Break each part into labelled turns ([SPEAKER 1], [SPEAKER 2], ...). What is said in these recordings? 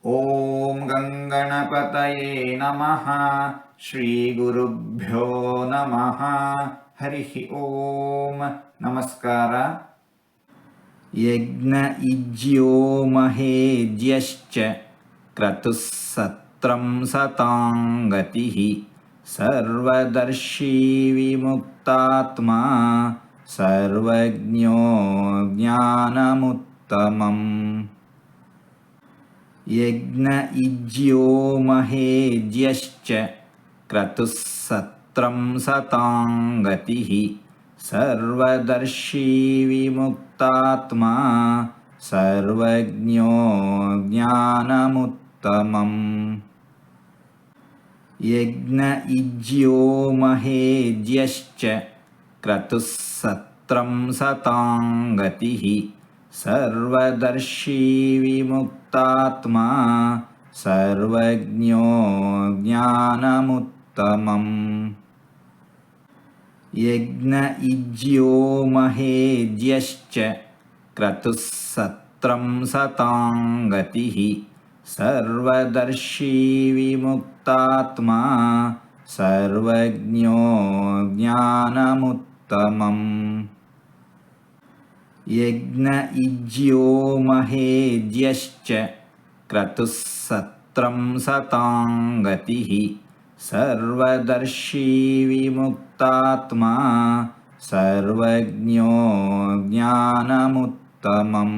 [SPEAKER 1] ಓಂ ಗಂಗಣಪತಯೇ ನಮಃ. ಶ್ರೀ ಗುರುಭ್ಯೋ ನಮಃ. ಹರಿ ಓಂ. ನಮಸ್ಕಾರ. ಯಜ್ಞ ಇಜ್ಯೋ ಮಹೇಜ್ಯಶ್ಚ ಕ್ರತುಃ ಸತ್ರಂ ಸತಾಂ ಗತಿಃ ಸರ್ವದರ್ಶೀ ವಿಮುಕ್ತಾತ್ಮ ಸರ್ವಜ್ಞೋ ಜ್ಞಾನಮುತ್ತಮಂ. ಯಜ್ಞ ಇಜ್ಯೋ ಮಹೇಜ್ಯಶ್ಚ ಕ್ರತುಃ ಸತ್ರಂ ಸತಾಂ ಗತಿಃ ಸರ್ವದರ್ಶೀ ವಿಮುಕ್ತಾತ್ಮ ಸರ್ವಜ್ಞೋ ಜ್ಞಾನಮುತ್ತಮಂ. ಯಜ್ಞ ಇಜ್ಯೋ ಮಹೇಜ್ಯಶ್ಚ ಕ್ರತುಃ ಸತ್ರಂ ಸತಾಂ ಗತಿಃ ಸರ್ವದರ್ಶೀ ವಿಮುಕ್ತಾತ್ಮ ಸರ್ವಜ್ಞೋ ಜ್ಞಾನಮುತ್ತಮಂ. ಯಜ್ಞ ಇಜ್ಯೋ ಮಹೇಜ್ಯಶ್ಚ ಕ್ರತುಃ ಸತ್ರಂ ಸತಾಂ ಗತಿಃ ಸರ್ವದರ್ಶೀ ವಿಮುಕ್ತಾತ್ಮ ಸರ್ವಜ್ಞೋ ಜ್ಞಾನಮುತ್ತಮಂ. ಯಜ್ಞ ಇಜ್ಯೋ ಮಹೇಜ್ಯಶ್ಚ ಕ್ರತುಃ ಸತ್ರಂ ಸತಾಂ ಗತಿಃ ಸರ್ವದರ್ಶೀ ವಿಮುಕ್ತಾತ್ಮ ಸರ್ವಜ್ಞೋ ಜ್ಞಾನಮುತ್ತಮಂ.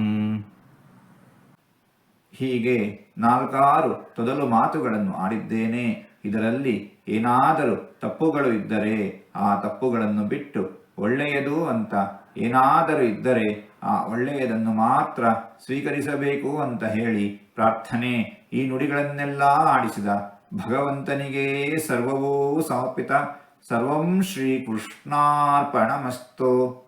[SPEAKER 1] ಹೀಗೆ ನಾಲ್ಕಾರು ತೊದಲು ಮಾತುಗಳನ್ನು ಆಡಿದ್ದೇನೆ. ಇದರಲ್ಲಿ ಏನಾದರೂ ತಪ್ಪುಗಳು ಇದ್ದರೆ ಆ ತಪ್ಪುಗಳನ್ನು ಬಿಟ್ಟು ಒಳ್ಳೆಯದು ಅಂತ ಏನಾದರೂ ಇದ್ದರೆ ಆ ಒಳ್ಳೆಯದನ್ನು ಮಾತ್ರ ಸ್ವೀಕರಿಸಬೇಕು ಅಂತ ಹೇಳಿ ಪ್ರಾರ್ಥನೆ. ಈ ನುಡಿಗಳನ್ನೆಲ್ಲ ಆಡಿಸಿದ ಭಗವಂತನಿಗೆ ಸರ್ವವೂ ಸಮರ್ಪಿತ. ಸರ್ವಂ ಶ್ರೀಕೃಷ್ಣಾರ್ಪಣಮಸ್ತು.